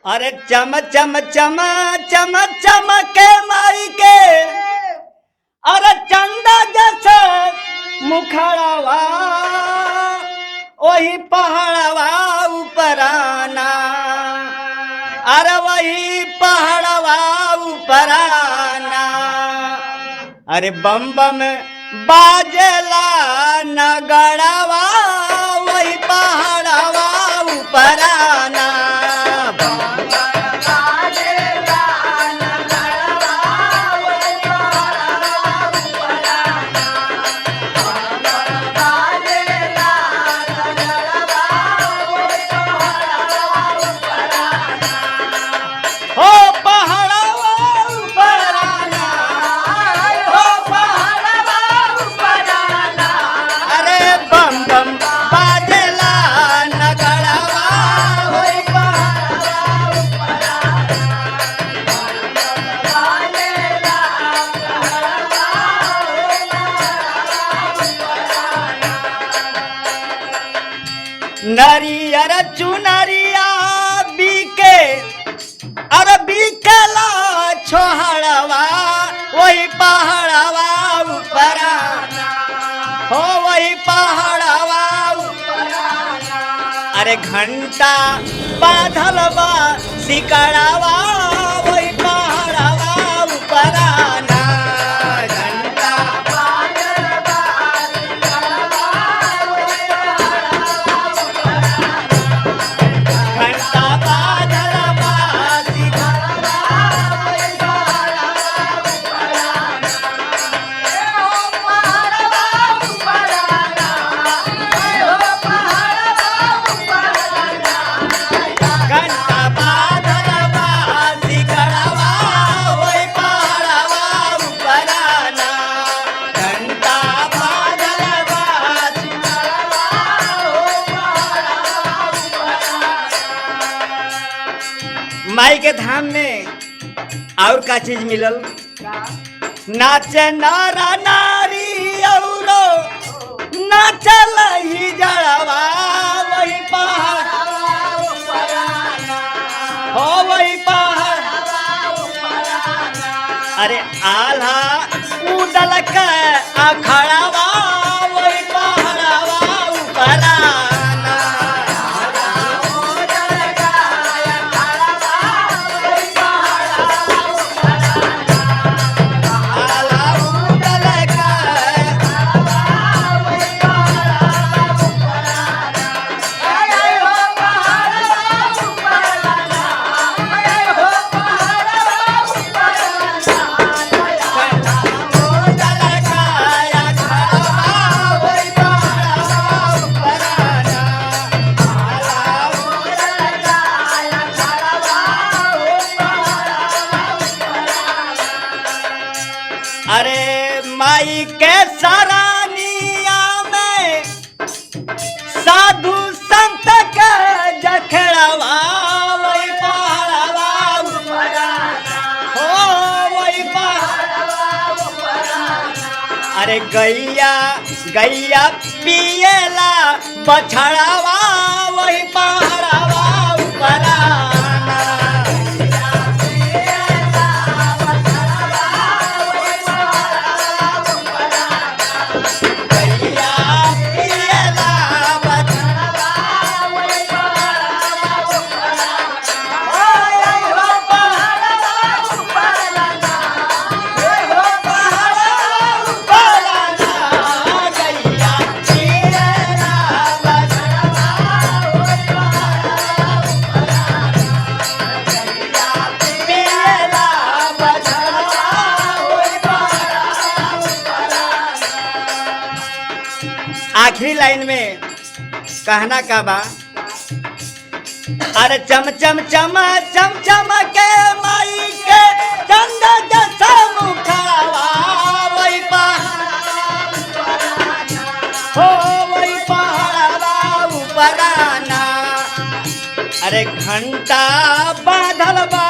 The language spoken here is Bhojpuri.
अरे चम चम चम चम चमके माई के अरे चंदा जैसे मुखड़वा वही पहाड़वा ऊपराना अरे वही पहाड़वा ऊपराना अरे बम बम बाजेला नगड़वा वही पहाड़वा ऊपराना नरियर चुनरिया बीके अरे बीकेला छोहड़वा वही पहाड़वा ऊपराना हो वही पहाड़वा ऊपराना अरे घंटा बाधलवा सिकड़वा वही पहाड़वा ऊपराना माई के धाम में और का चीज मिलल नाचे नारा नारी औरो नाचल ही जड़वा वही पहाड़ हो वही पहाड़ अरे आल्हा उदल के अखड़वा वही पहाड़वा ऊपराना अरे माई के सरानिया में साधु संत के जखड़वा वही पहाड़वा हो वही पहाड़वा अरे गैया गैया पियला बछड़वा वही पहाड़वा ऊपराना आखिरी लाइन में कहना का बा अरे चम चम चम चम चम के माई के चंदा जैसा मुखड़वा वही हो वही पहाड़वा ऊपराना अरे घंटा बाधलवा